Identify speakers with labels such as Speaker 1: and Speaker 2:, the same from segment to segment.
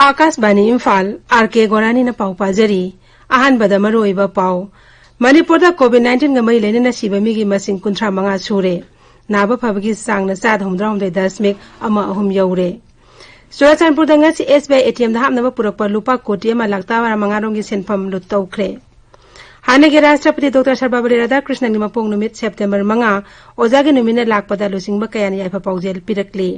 Speaker 1: Akashvani Imphal R K गोरानी ना पाउ पाजरी अहानबदा मरोइबा पाउ मणिपुर कोविड-19 गा मई लेना सिबा मिगी मसिंग 35 सूरे नाबा फबगी सांगना 7.3 you're Churachandpur ngasi SBI ATM da hamnaba purakpa lupa koti ama laktawara mangarong gi senfam lut tawkhre Hanagi Rashtrapati Dr. Sarvapalli Radhakrishnan ni mapong numit September 5 ozagi numina lakpada lusingba kayani aifa paujel pirakli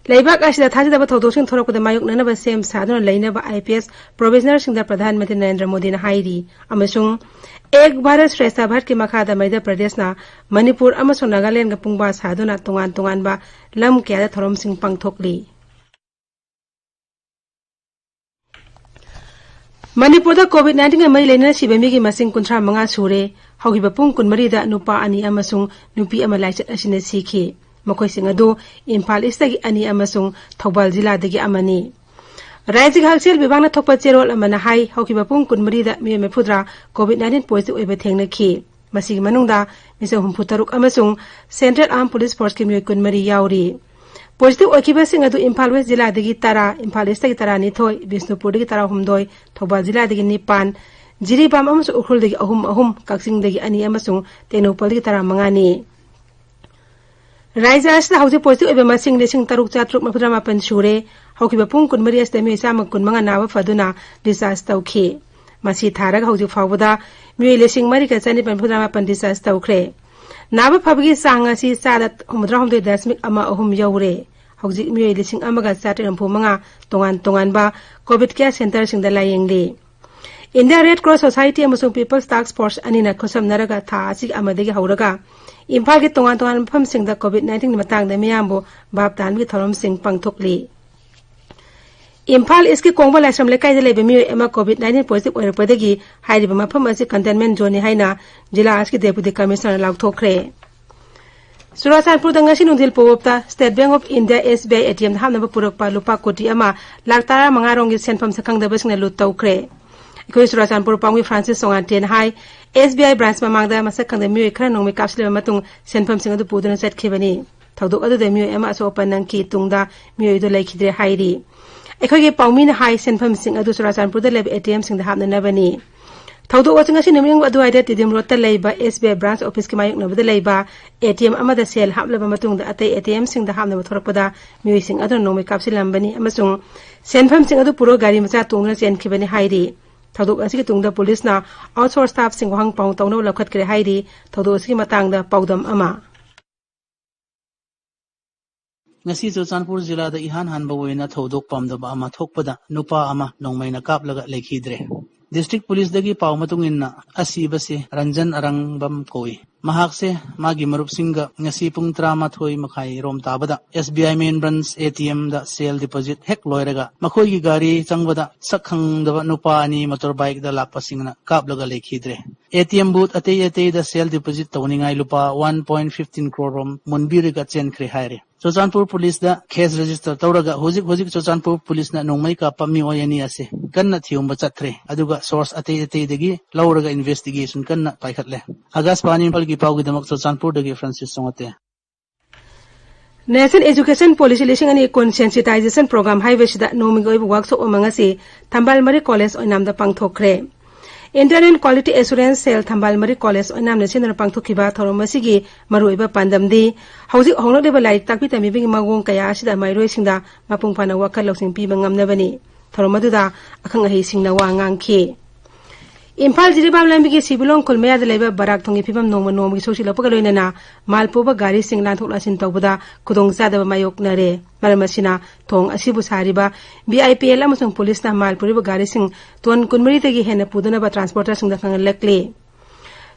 Speaker 1: Laibak asida thajidaba thodosing thorakpada mayoknanaba sem saduna lainaba IPS provisional singda Pradhan Mantri Narendra Modi na hairi amasung Ek Bharat Shreshtha Bharat ki makhada Madhya Pradesh na Manipur amasung Nagaland ga pungba saduna tungan ba lam kyada thorom sing pangthokli Manipur da COVID-19 ga mai lena sibami gi masing 35 sure haugiba pung kunmari da nupa ani amasung nupi ama laichat asina sikhi makhoi sing adu Imphal istagi ani amasung Thoubal jila dagi amani Rajya Halsel Vibhag na thokpa cherol amana hai haukiba pung kunmari da mi mefudra COVID-19 positive oiba thengna ki masigi manungda misang humputaruk amasung Central Armed Police Force ki mi kunmari yauri Positive oikiba sing adu Imphal West jila dagi tara Imphal East dagi tara ni thoi Bisnupur dagi tara humdoi Thoubal jila dagi nipan Jiribam amasung Ukhul dagi ahum Kaksing dagi ani amasung Tenopal dagi tara mangani Rajya asida hausi positive oiba masing lesing taruk chatruk mafudra mapan sure haukiba pung kunmari asida mi sama kunmanga nawa faduna disaster tawkhi masi tharag hauji fawda mi lesing mari ka chani pan mafudra mapan disaster tawkhre nawa fabgi sanga si sadat humdra humdoi dasmik ama ahum yaure hauji mi lesing amaga chatam phumanga tongan ba covid care center singda layengli India Red Cross Society amasung People's Task Force anina khosam naraga tha asig amadagi hauraga Imphal ki tongan mafam singda COVID-19 ni matang da miyambo babtan bi thorom sing pangthokli Imphal iski kongba lasam lekai da lebe mi ema COVID-19 positive oirapadagi hairiba mafam asi containment zone haina jila aski deputy commissioner laukthokre Surachanpur da ngasi nungdil powopta State Bank of India SBI ATM da hamnaba purakpa lupa koti ama laktara mangarong gi senfam sakang da basingna lut tawkhre Ikoi Surachanpur Pangwi Francis Songan Ten Hai SBI branch mamangda masakang da mioi khara nongmi kapsle matung senfam singa du puduna set khibani thawdok adu da mioi ama so panang ki tungda mioi do laikhidre hairi Ikoi ge pawmin hai senfam sing adu Surachanpur da leb ATM sing da hamna nabani thawdok wachanga si niming adu aida tidim rota leiba SBI branch office ki mayuk nabda leiba ATM ama da sel hablaba matung da atai ATM sing da hamna thorakpada mioi sing adu nongmi kapsilambani amasung senfam sing adu puro gari macha tungna chen khibani hairi Thaduk asigi tungda police na outsource staff sing wahang pang tawno lakhat kre hairi thaduk asigi matang da pawdam ama
Speaker 2: ngasi Surachanpur jila da ihan hanba wena thodok pamdaba ama thokpada nupa ama nongmaina kaplaga lekhidre district police dagi paw matungin asibase Ranjan Arangbam koi mahak se magi marup singa ngasi pung 13 makhai rom tabada SBI main branch ATM da sale deposit hek loiraga makhoi gi gari changbada sakhang da nupa ani motorbike da lakpa singna kaplaga lekhidre ATM booth atei da sale deposit tawningai lupa 1.15 crore rom munbiri ga chen khre haire Surachanpur police da case register tawraga hojik Surachanpur police na nongmai ka pami oyani ase kanna thium bachatre aduga source atei dagi lauraga investigation kanna paikhatle Agaswani Imphal ki pawgi damak Surachanpur dagi Francis Songate
Speaker 1: National Education Policy lising ani consensitization program highway sida nomingoi workshop amangasi Thambalmari College oinamda pangthokre Internal Quality Assurance Cell Thambalmari College oinamna sinna pangthokhiba thoromasigi maruiba pandamdi hauji hongleba laik takpi tamibi magong kaya sida mairoi singda mapung phana wakal loksing pi bangamnabani thoromaduda akhang ahi singna wa ngangkhi Imphal jiribam lambigi sibilong kulmeya da leba barak thongi phibam nongma sosi lapaga loinana malpoba gari sing lanthok lasin tawbada khudong sada mayok nare maramasina thong asibu sariba BIPL amasung police na malpuri gari sing ton kunmari tagi hena puduna ba transporter sing da khangal lekle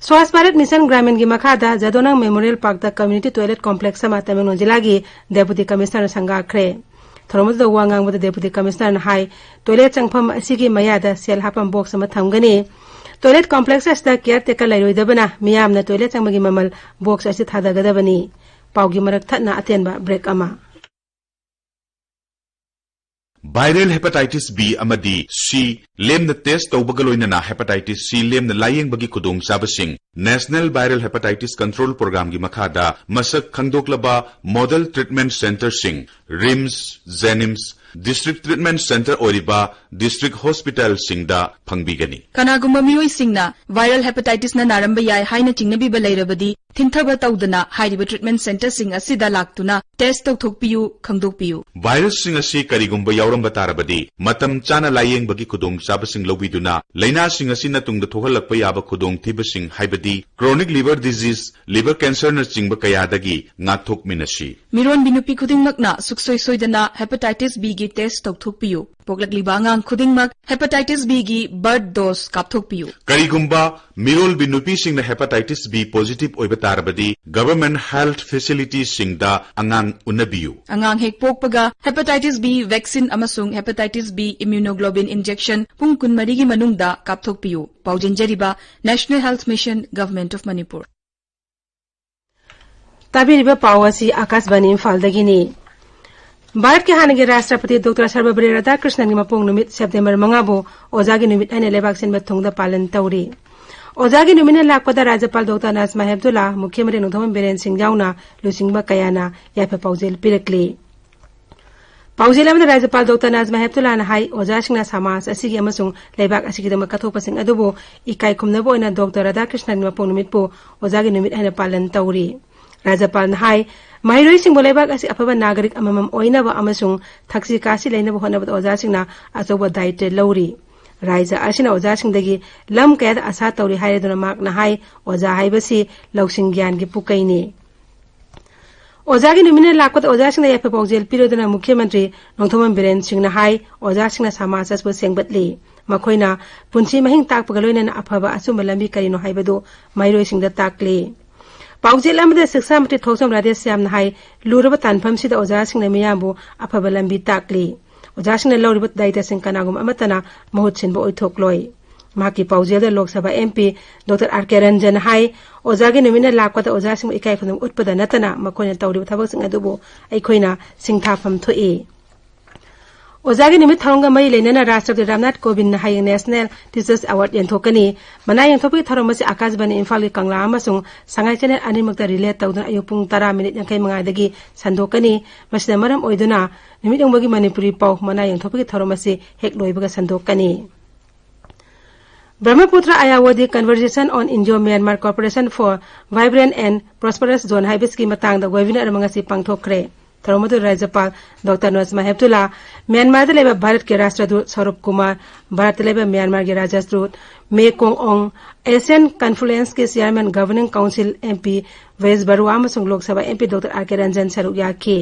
Speaker 1: Swasth Bharat Mission Gramin gi makhada Jadonang Memorial Park da community toilet complex sama Tamil jilagi deputy commissioner sanga khre Thoromad da wangang bada deputy commissioner na hai toilet changpham asigi mayada sel hapam box sama thamgani Toilet complex asda caretaker lairoidabana miyamna toilet changmagi mamal box asi thadagadabani pawgi marak thatna atenba break ama
Speaker 3: Viral hepatitis B amadi C lemna test tawbagaloina na hepatitis C lemna layeng bagi kudong sabasing National Viral Hepatitis Control Program gi makhada masak khangdoklaba model treatment center sing RIMS Zenims district treatment center oriba district hospital singda phangbigani
Speaker 4: kanagumba mioi singna viral hepatitis na naramba yai haina chingnabi ba leirabadi thintaba tawdana hairiba treatment center sing asida laktuna test tawthokpiyu khangdokpiyu
Speaker 3: virus sing asi karigumba yauramba tarabadi matam chana layeng bagi khudong sabasing lobiduna laina sing asi na tungda thohalakpa yaba khudong thibasing haibadi chronic liver disease liver cancer na chingba kayadagi ngathok minashi
Speaker 4: miron binupi khudingmakna suksoi soidana hepatitis B gi test tawthokpiyu poglakliba ngang khudingmak hepatitis B gi bird dose kapthokpiyu
Speaker 3: karigumba mirol binupi sing na hepatitis B positive oiba tarabadi government health facilities singda angang unabiyu
Speaker 4: angang hek pokpaga hepatitis B vaccine amasung hepatitis B immunoglobulin injection pung kunmari gi manungda kapthokpiyu paujinjariba National Health Mission Government of Manipur
Speaker 1: tabiriba pawasi akasbani Imphal dagini Bharat के हानगे राष्ट्रपति doctor Sarvepalli Radhakrishnan की मपोंग नुमित September 5 बो ओजागी नुमित अने लेबाक सिन बथोंगदा पालन तौरी ओजागी नुमिने लाकपदा राज्यपाल doctor Najma Heptulla मुख्यमंत्री नोंथोम बिरेन सिंह जाउना लुसिंगबा कयाना याफे पाउजेल पिरकली पाउजेल अमदा राज्यपाल डॉक्टर नाजमा हेब्दुल्ला ना हाई ओजासिंगना समाज असिगी अमसुंग लेबाक असिगी दम कथोपसिंग अदुबो इकाई खुमनबो ओना डॉक्टर राधाकृष्णन की मपोंग नुमित बो ओजागी नुमित अने पालन तौरी राज्यपाल ना हाई महिरोई सिंह बोलेबाक असि अफबा नागरिक अममम ओइनबा अमसुंग थक्सी कासी लेनबो होनबद ओजासिंगना अचौबा दायित्व लौरी राज्य असिना ओजासिंगदगी लम कयाद आशा तौरी हाइरेदुना माकना हाई ओजा हाइबसी लौसिंग ज्ञान की पुकैनी ओजागी नुमिने लाकपद ओजासिंगना याफे पाउजेल पिरोदना मुख्यमंत्री नोंथोम बिरेन सिंहना हाई ओजासिंगना समाज असबो सेंगबतली मखोइना पुंसी महिंग ताकपगा लोइना अफबा असुम लंबी करिनो हाइबदो महिरोई सिंहदा ताकली पाउजेल अमदा शिक्षा मंत्री थोसम राधेश्याम नाहाई लुरब तानफम सिदा ओजासिंगना मियाबु अफबा लंबी ताकली ओजासिंगना लौरिब दायित्व सिंह कनागुम अमतना महुत सिनबो ओइथोकलोय माकी पाउजेल Lok Sabha MP doctor R K. Ranjan हाई ओजागी नुमिने लाकपदा ओजासिंग इकाई खुदम उत्पदा नतना मखोइना तौरिब थबकसिंग अदुबो अइखोइना सिंगथाफम थोई ओजागी निमित थरंगा मई लेनना राष्ट्रपति रामनाथ कोविंद ना हाई नेशनल टीचर्स अवार्ड यंथोकनी मना यंथोपी थरमसी आकाशवाणी इम्फाल की कंगला अमसुंग संगाई चैनल अनिमक्ता रिलेट तौदुना अयुपुंग 10 मिनिट 45 दगी संदोकनी मसिदा मरम ओइदुना निमित उंबगी मणिपुरी पाउ मना यंथोपी थरमसी हेक लोइबगा संदोकनी Brahmaputra Ayeyarwady conversation on Indo Myanmar corporation for vibrant and prosperous zone हाइबस की मतंगदा वेबिनार मंगसी पांगथोखरे थरमदु राज्यपाल डॉक्टर नाजमा हेब्दुल्ला म्यांमार लेबा भारत के राष्ट्रदूत सौरभ कुमार भारत लेबा म्यांमार के राजदूत मे कोंग ओंग एशियन कॉन्फ्लुएंस के चेयरमैन गवर्निंग काउंसिल एमपी वेस बरुआ अमसुंग Lok Sabha MP doctor R K. Ranjan सरुक याखी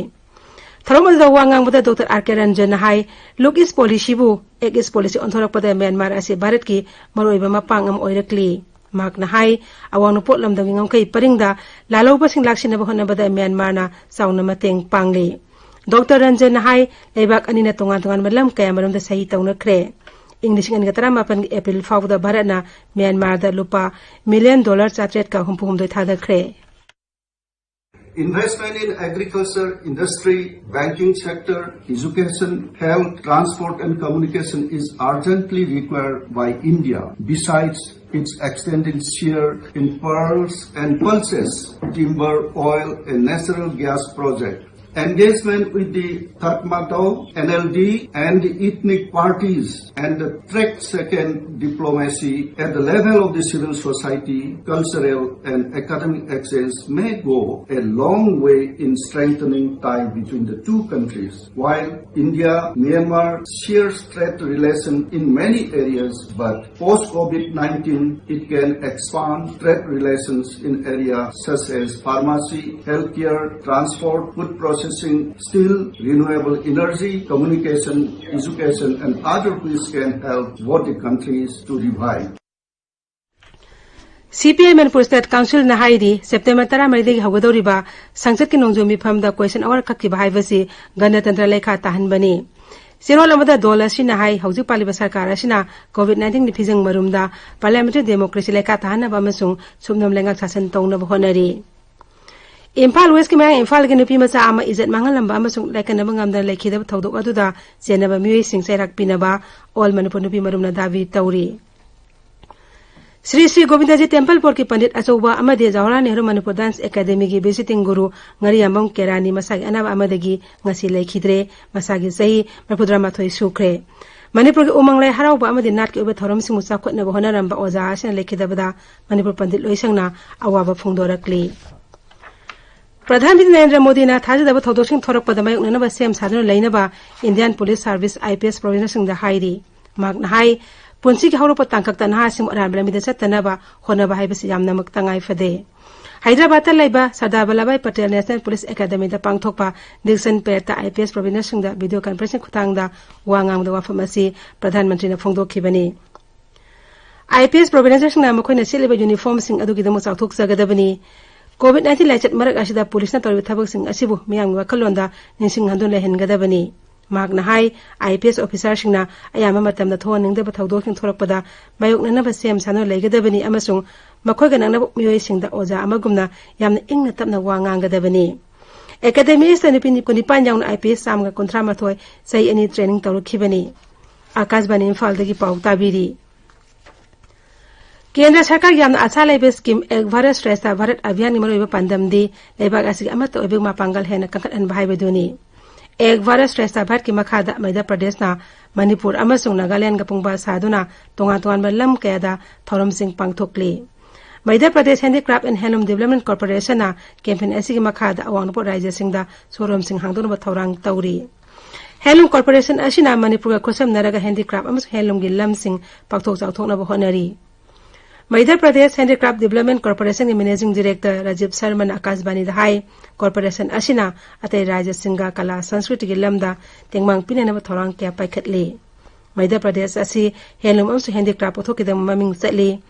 Speaker 1: थरमदु वांगांगबदा डॉक्टर आर.के. रंजन हाई लुक इस पॉलिसीबु एक इस पॉलिसी ओंथोरकपदा म्यांमार असे भारत की मरोइबा मपांगम ओइरकली माकना हाई अवांग पोट लमदंगी ngam परिंगदा लालौबसिंग लाक्सिनबा होनबदा म्यांमारना चाउना मतेंग पांगले डॉक्टर रंजन हाई लेबाक अनिना तोंगान तोंगान मलम कया मरमदा सही तौनखरे इंग्लिशिंग अनगा 13 एप्रिल फाउदा भारतना म्यांमारदा लुपा मिलियन डॉलर चात्रेट का हुमपुमदoi थादखरे
Speaker 5: Investment in agriculture, industry, banking sector, education, health, transport and communication is urgently required by India. Besides its extended share in pearls and pulses, timber, oil and natural gas project. Engagement with the Tatmadaw, NLD and the ethnic parties and the track-second diplomacy at the level of the civil society, cultural and academic exchange may go a long way in strengthening ties between the two countries. While India-Myanmar shares trade relations in many areas, but post-COVID-19 it can expand trade relations in areas such as pharmacy, healthcare, transport, food processing, steel, renewable energy, communication, education and other which can help both the countries to revive.
Speaker 1: CPI Manipur State Council na haidi September 13 hawgadoriba sangsat ki nongjo mifamda question hour khakki bhaibasi ganatantra lekha tahanbani Sirol amada dollar sina hai hauji paliba sarkar asina COVID-19 ni phijang marumda parliamentary democracy lekha tahana bamasung sumnam lenga sasan tawna honari Imphal West ki mang Imphal ki nupi macha ama izat mangalamba amasung laikanaba ngamda laikhidaba thodok aduda jenaba miwi sing sairak pinaba all Manipur nupi marumna davi tawri Shri Shri Govindaji temple board की पंडित अचौबा अमदे Jawaharlal Nehru Manipur dance academy की visiting guru ngariambam kerani masagi anaba amadagi ngasi laikhidre masagi sahi 34 sukre Manipur ki umanglai harauba amadi nat ki ube thoram simu chakhotna ba honaramba oja asina laikhidabada Manipur pandit loisangna awaba phungdorakli Pradhanmantri Narendra Modi na thajadaba thodosing thorakpada mayoknanaba sem saduna lainaba Indian Police Service IPS provincial singda hairi magna hai Punsi ki haurupa tangkakta naha sim oran blamida chatanaba honaba haibasi yamna maktangai fade Hyderabad laiba Sardar Vallabhbhai Patel National Police Academy da pangthokpa Dixon Perta IPS provincial singda video conferencing khutangda wangangda wafamasi Pradhan Mantri na phongdokhibani IPS provincial singna makhoi siliba uniform sing adugidamo chauthok jagadabani COVID-19 laichat marak asida police na torbi thabak sing asibu miyang wakalonda ninsing handon lehengadabani Magna hai IPS officer singna ayama matamda thoningda bathaudok ning thorakpada mayoknana ba sem sano leigadabani amasung makhoi ganangna miyoi singda oja amagumna yamna ingna tapna wangangadabani Academy Stanipini Kunipan yaung IPS samga kontra mathoi sai ani training tawrukhibani Akashbani Imphal dagi pau tabiri Kendra Sarkar yamna acha laiba scheme Ek Bharat Shreshtha Bharat Abhiyan ni maroiba pandamdi laibak asigi amato obig mapangal hena kankat an bahai beduni Ek Bharat Shreshtha Bharat ki makhada Madhya Pradesh na Manipur amasung Nagaland ga pungba saduna tongan lam kayada thoram sing pangthokli Madhya Pradesh Handicraft and Handloom Development Corporation na campaign asigi makhada awangpo rajya singda sorom sing hangdon ba thorang tauri Handloom Corporation asina Manipur ga khosam naraga handicraft amasung handloom gi lam sing pakthok chawthokna ba honari Madhya Pradesh Handicraft Development Corporation ki Managing Director Rajiv Sharma Akashbani Dahai Corporation asina atai Rajya Singha Kala Sanskriti ki lamda tengmang pinana thorang kya paikhatli Madhya Pradesh asi handloom amsu handicraft pothokidam maming chatli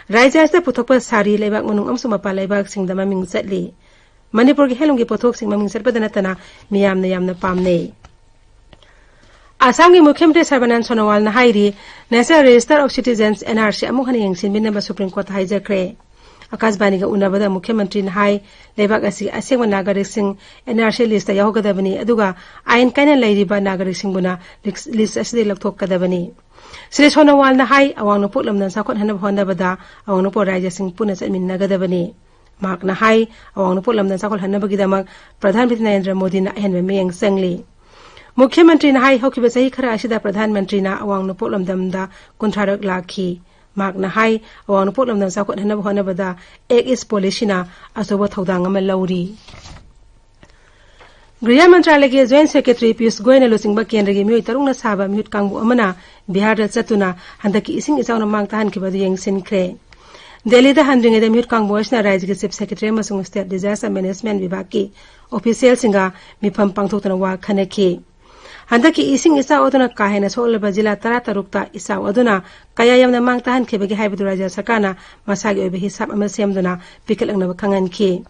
Speaker 1: Rajya sta pothokpa sari leibak manung amsu mapa leibak singda maming chatli Manipur ki handloom ki pothok sing maming chatpadana tana miyamna yamna pamne Assam ki Mukhyamantri Sarbanand Sonowal na hairi National Register of Citizens NRC amukhani yengsin binaba Supreme Court haijakre Akashbani ga unabada Mukhyamantri na hai leibak asi asengwa nagarik sing NRC list ta yahogadabani aduga ain kaina lairiba nagarik singbuna list asidi lakthokadabani Sri Sonowal na hai awangno putlamnan sakhot hanab hondabada awangno po rajya sing puna chatminnagadabani mak na hai awangno putlamnan sakhot hanabagidamak Pradhan Mantri Narendra Modi na ahenwe meyeng sangli Mukhyamantri na hai hokiba sahi khara asida Pradhan Mantri na awangno putlamdamda kuntrarak lakhi mak na hai awangno putlamdam sakhot hanab honabada ek is policy na asoba thodang ama lauri Griha Mantralaya ki Joint Secretary Piyush Goyal na lusingba kendra gi miyoi tarung na saba miyut kangbu amana Bihar da chatuna handaki ising isawna mangtahan ki badu yengsin kre Delhi da handringe da miyut kangbu asna Rajya ki Chief Secretary amasung State Disaster Management Vibhag ki official singa mifam pangthokna wa khanaki handaki ising isa oduna kahena solaba jila taratarukta isa oduna kaya yamna mangtahan khebegi haibadu Rajya Sarkarna masagi obe hisab ama semduna pikalangna khangan ki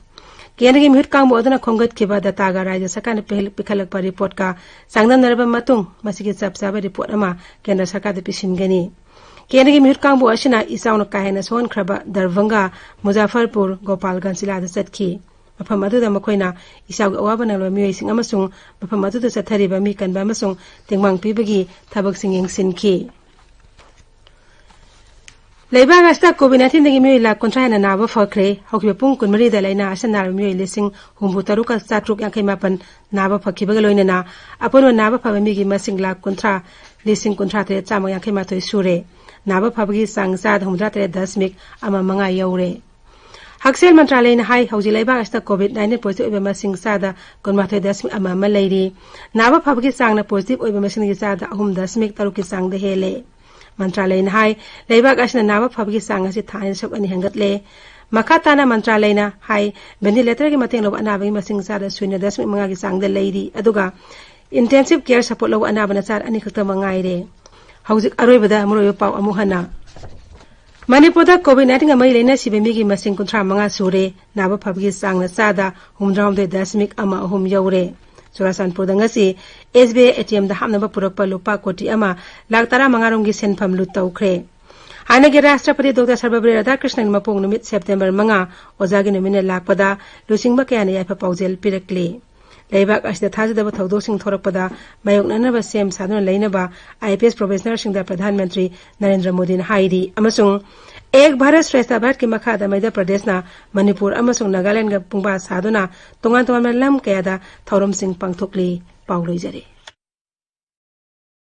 Speaker 1: Kendra ki mihut kangbu oduna khongat kiba dataga Rajya Sarkarna pikhalakpa report ka sangdam naraba matung masigi chapsaba report ama Kendra Sarkar da pisingani Kendra ki mihut kangbu asina isauna kahena son khraba Darbhanga Muzaffarpur Gopalganj jila da chatki mafam aduda makoina isagu awaba nanglo miyoi sing amasung mafam aduda chathariba mi kanba amasung tengmang pibagi thabak sing yengsinki Leibag asta COVID-19 dagi miyoi la kontrahena naba fakre hokiba pung kunmari da laina asanar miyoi lising humbutaruka chatruk yankai mapan naba fakhibaga loinana aponwa naba phabami gi masing la kontra lising kontra te chama yankai mathoi sure naba phabagi sangsa humdra te 10 ama manga yaure Haksel Mantralaya na hai hauji leibag asta COVID-19 positive oiba masing sada konmathoi 10 ama malairi naba phabagi sang na positive oiba masing gi sada 10 taruki sang de hele Mantralaya na hai leibag asna naba phabagi sang asi thani sok ani hangatle makhatana Mantralaya na hai ventilator gi mateng lob anabagi masing sada 0.5 manga gi sang de leiri aduga intensive care support lob anabana sar ani khakta mangaire hauji aroibada amuroyo pau amuhana Manipur da COVID-19 amai leina sibemi gi masing kuntra manga sure naba phabgi sangna sada humdram de 10 ama ahum yaure Churasanpur da ngasi SBI ATM da hamna ba purakpa lupa koti ama laktara mangarong gi senpham lut tawkhre Hanagi Rashtrapati Dr. Sarvabhauma Radhakrishnan mapong numit September manga ojagi numine lakpada lusingba kayana yaifa paujel pirakli leibak asida thajadaba thodosing thorakpada mayoknanaba sem saduna leinaba IPS professional singda Pradhan Mantri Narendra Modi na hairi amasung एक भारत श्रेष्ठ भारत की मखादा मध्य प्रदेश ना मणिपुर अमसुंग नागालैंड गा पुंगबा सादुना तोंगान तोंगान lump कयादा थौरम Singh पांगथोकली पाउलोइजरे।